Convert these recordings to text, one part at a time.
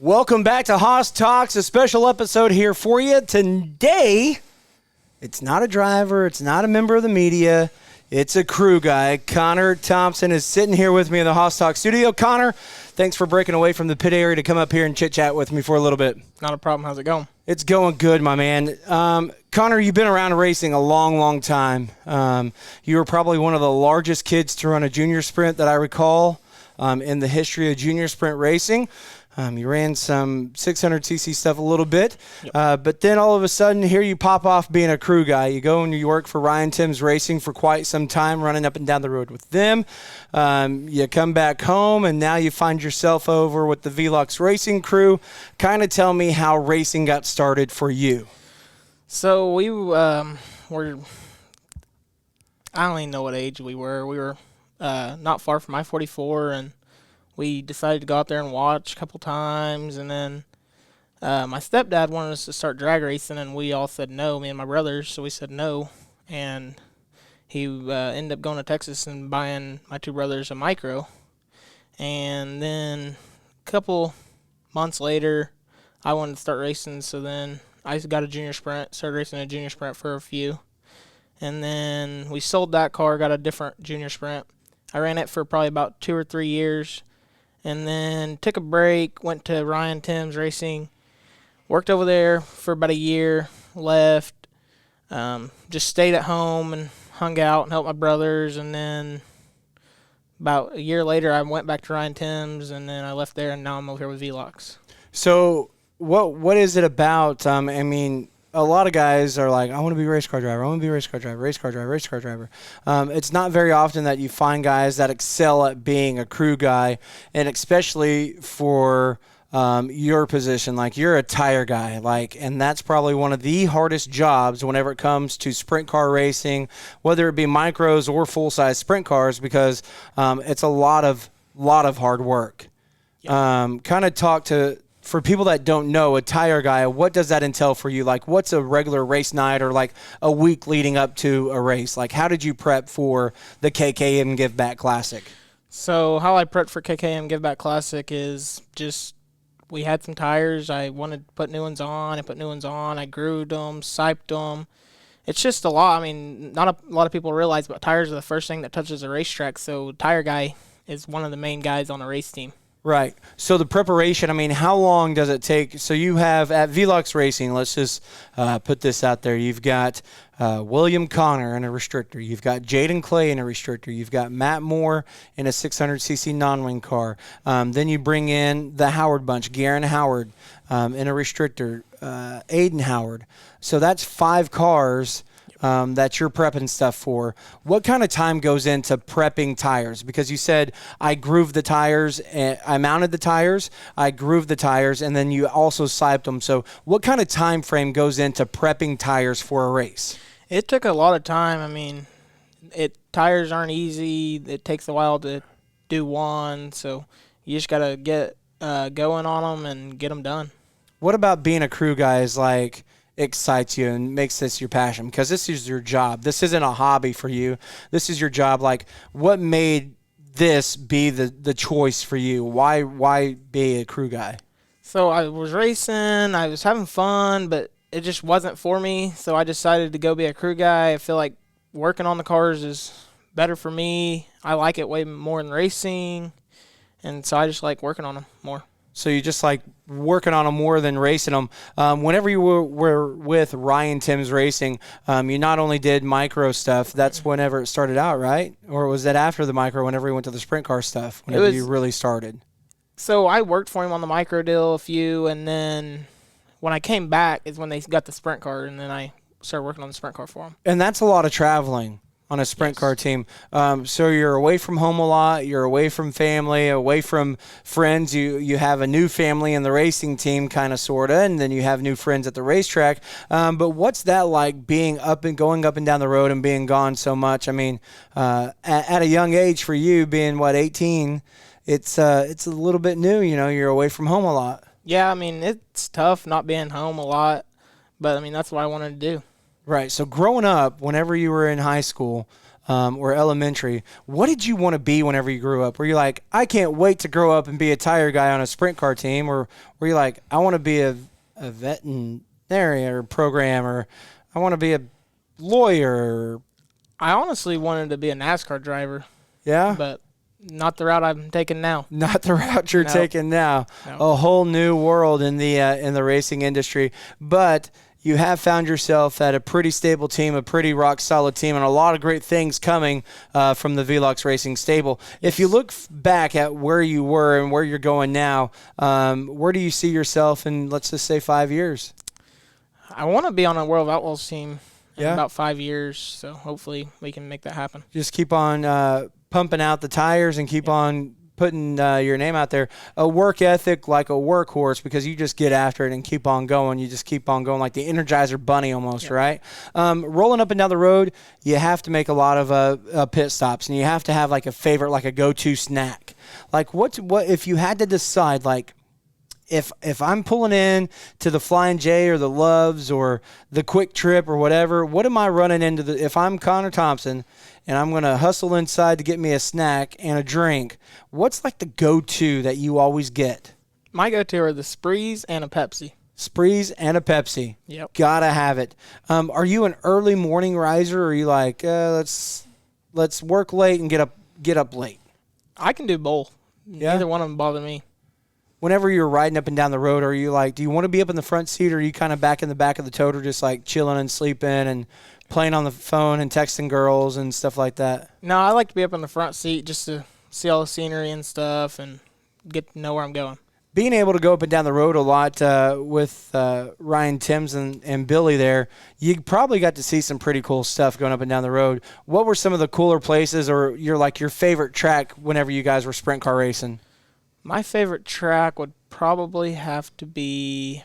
Welcome back to Haas Talks, a special episode here for you. Today, it's not a driver, it's not a member of the media, it's a crew guy. Connor Thompson is sitting here with me in the Haas Talk studio. Connor, thanks for breaking away from the pit area to come up here and chit-chat with me for a little bit. Not a problem. How's it going? It's going good, my man. Connor, you've been around racing a long, long time. You were probably one of the largest kids to run a junior sprint that I recall in the history of junior sprint racing. You ran some 600cc stuff a little bit, but then all of a sudden here you pop off being a crew guy. You go and you work for Ryan Timms Racing for quite some time, running up and down the road with them. You come back home, and now you find yourself over with the Velox racing crew. Kind of tell me how racing got started for you. So we were, I don't even know what age we were. We were not far from I-44, and we decided to go out there and watch a couple times, and then my stepdad wanted us to start drag racing, and we all said no, me and my brothers, so we said no, and he ended up going to Texas and buying my two brothers a micro, and then a couple months later, I wanted to start racing, so then I got a junior sprint, started racing a junior sprint for a few, and then we sold that car, got a different junior sprint. I ran it for probably about 2 or 3 years, and then took a break, went to Ryan Timms Racing, worked over there for about a year, left, just stayed at home and hung out and helped my brothers, and then about a year later I went back to Ryan Timms, and then I left there, and now I'm over here with Velox. So what is it about? A lot of guys are like, I want to be a race car driver. I want to be a race car driver, race car driver, race car driver. It's not very often that you find guys that excel at being a crew guy, and especially for your position. Like, you're a tire guy, and that's probably one of the hardest jobs whenever it comes to sprint car racing, whether it be micros or full-size sprint cars, because it's a lot of hard work. Kind of talk to, for people that don't know, a tire guy, what does that entail for you? Like, what's a regular race night or like a week leading up to a race? Like, how did you prep for the KKM Give Back Classic? So how I prepped for KKM Give Back Classic is just, we had some tires. I wanted to put new ones on. I put new ones on. I groomed them, siped them. It's just a lot. I mean, not a lot of people realize, but tires are the first thing that touches a racetrack. So tire guy is one of the main guys on a race team. Right. So the preparation, how long does it take? So you have at Velox Racing, let's just put this out there. You've got William Connor in a restrictor. You've got Jaden Clay in a restrictor. You've got Matt Moore in a 600cc non-wing car. Then you bring in the Howard bunch, Garen Howard in a restrictor, Aiden Howard. So that's 5 cars that you're prepping stuff for. What kind of time goes into prepping tires? Because you said I grooved the tires, I mounted the tires, I grooved the tires, and then you also siped them. So what kind of time frame goes into prepping tires for a race? It took a lot of time. Tires aren't easy. It takes a while to do one, so you just got to get going on them and get them done. What about being a crew guy is like excites you and makes this your passion? Because this is your job. This isn't a hobby for you. This is your job. Like, what made this be the choice for you? Why be a crew guy? So I was racing, I was having fun, but it just wasn't for me. So I decided to go be a crew guy. I feel like working on the cars is better for me. I like it way more than racing, and so I just like working on them more. So you just like working on them more than racing them. Whenever you were with Ryan Timms Racing, you not only did micro stuff, that's whenever it started out, right? Or was that after the micro, whenever you went to the sprint car stuff, whenever you really started? So I worked for him on the micro deal a few, and then when I came back is when they got the sprint car, and then I started working on the sprint car for them. And that's a lot of traveling on a sprint car team. So you're away from home a lot, you're away from family, away from friends, you have a new family in the racing team, kind of, sort of, and then you have new friends at the racetrack. But what's that like, being going up and down the road and being gone so much? At a young age for you, being, 18, it's a little bit new, you're away from home a lot. Yeah, it's tough not being home a lot, but that's what I wanted to do. Right. So growing up, whenever you were in high school, or elementary, what did you want to be whenever you grew up? Were you like, I can't wait to grow up and be a tire guy on a sprint car team? Or were you like, I want to be a veterinarian or programmer? I want to be a lawyer? I honestly wanted to be a NASCAR driver. Yeah? But not the route I'm taking now. Not the route you're taking now. No. A whole new world in the racing industry. But you have found yourself at a pretty stable team, a pretty rock-solid team, and a lot of great things coming from the Velox Racing stable. If you look back at where you were and where you're going now, where do you see yourself in, let's just say, 5 years? I want to be on a World of Outlaws team in about 5 years, so hopefully we can make that happen. Just keep on pumping out the tires and keep on putting your name out there. A work ethic like a workhorse, because you just get after it and keep on going. You just keep on going like the Energizer Bunny almost, right? Rolling up and down the road, you have to make a lot of pit stops, and you have to have like a favorite, like a go-to snack. Like what if you had to decide, like, if I'm pulling in to the Flying J or the Loves or the Quick Trip or whatever, what am I running into? If I'm Connor Thompson and I'm going to hustle inside to get me a snack and a drink, what's like the go-to that you always get? My go-to are the Sprees and a Pepsi. Sprees and a Pepsi. Yep. Gotta have it. Are you an early morning riser, or are you like, let's work late and get up late? I can do both. Yeah? Neither one of them bother me. Whenever you're riding up and down the road, are you like, do you want to be up in the front seat, or are you kind of back in the back of the toter just like chilling and sleeping and playing on the phone and texting girls and stuff like that? No, I like to be up in the front seat just to see all the scenery and stuff and get to know where I'm going. Being able to go up and down the road a lot with Ryan Timms and Billy there, you probably got to see some pretty cool stuff going up and down the road. What were some of the cooler places, or your favorite track whenever you guys were sprint car racing? My favorite track would probably have to be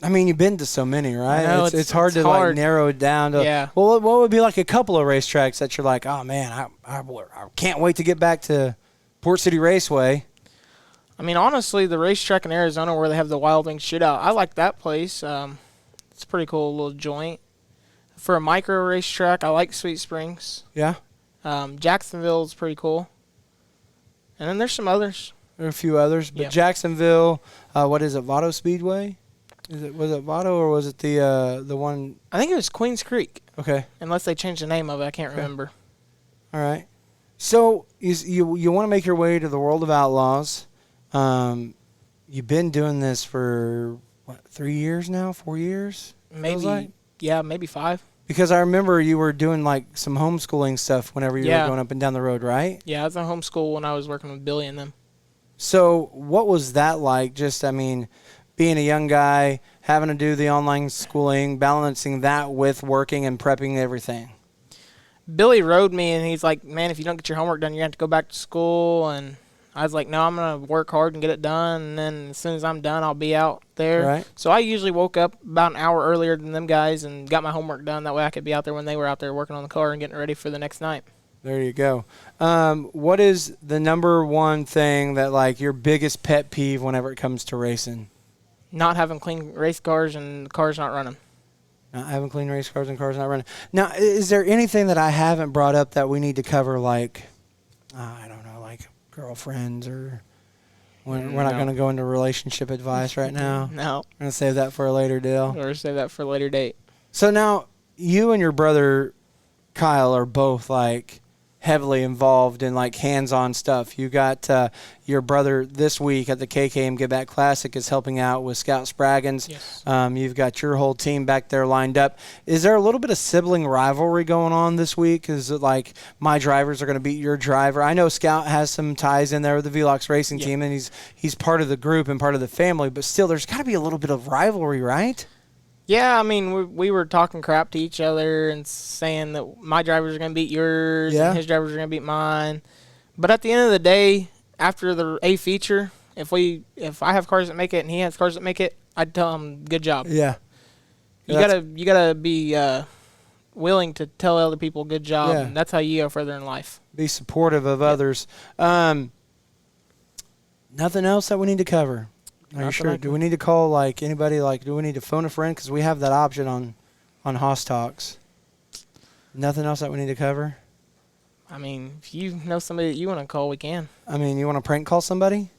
I mean, you've been to so many, right? No, it's hard to like narrow it down to. Yeah. Well, what would be like a couple of racetracks that you're like, oh man, I can't wait to get back to Port City Raceway? I mean, honestly, the racetrack in Arizona where they have the Wild Wings Shootout, I like that place. It's a pretty cool little joint. For a micro racetrack, I like Sweet Springs. Yeah. Jacksonville is pretty cool. And then there's some others. There are a few others, but Jacksonville, what is it, Vado Speedway? Was it Vado, or was it the one? I think it was Queens Creek. Okay. Unless they changed the name of it, I can't remember. All right. So you want to make your way to the World of Outlaws. You've been doing this for, what, 3 years now, 4 years? Maybe, maybe 5. Because I remember you were doing like some homeschooling stuff whenever you were going up and down the road, right? Yeah, I was in homeschool when I was working with Billy and them. So what was that like? Just, I mean, being a young guy, having to do the online schooling, balancing that with working and prepping everything. Billy rode me, and he's like, man, if you don't get your homework done, you're going to have to go back to school. And I was like, no, I'm going to work hard and get it done, and then as soon as I'm done, I'll be out there. Right. So I usually woke up about an hour earlier than them guys and got my homework done. That way I could be out there when they were out there working on the car and getting ready for the next night. There you go. What is the number one thing that, like, your biggest pet peeve whenever it comes to racing? Not having clean race cars and cars not running. Not having clean race cars and cars not running. Now, is there anything that I haven't brought up that we need to cover, like, I don't know, like girlfriends, or we're not going to go into relationship advice right now? No. We're going to save that for a later deal. Or save that for a later date. So now, you and your brother Kyle are both, like, heavily involved in like hands-on stuff. You got your brother this week at the KKM Get Back Classic is helping out with Scout Spraggins. Yes. You've got your whole team back there lined up. Is there a little bit of sibling rivalry going on this week? Is it like my drivers are going to beat your driver? I know Scout has some ties in there with the Velox Racing team, and he's part of the group and part of the family, but still there's got to be a little bit of rivalry, right? Yeah, I mean, we were talking crap to each other and saying that my drivers are going to beat yours and his drivers are going to beat mine. But at the end of the day, after the A feature, if I have cars that make it and he has cars that make it, I'd tell him, good job. Yeah. You gotta be willing to tell other people good job, and that's how you go further in life. Be supportive of others. Nothing else that we need to cover. Are you sure? Do we need to call like anybody? Like, do we need to phone a friend? Because we have that option on Hoss Talks. Nothing else that we need to cover? I mean, if you know somebody that you want to call, we can. I mean, you want to prank call somebody?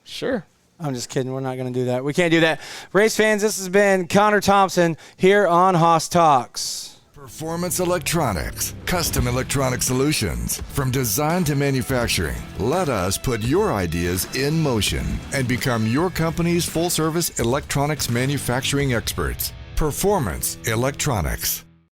Sure. I'm just kidding. We're not going to do that. We can't do that. Race fans, this has been Connor Thompson here on Hoss Talks. Performance Electronics, custom electronic solutions. From design to manufacturing, let us put your ideas in motion and become your company's full-service electronics manufacturing experts. Performance Electronics.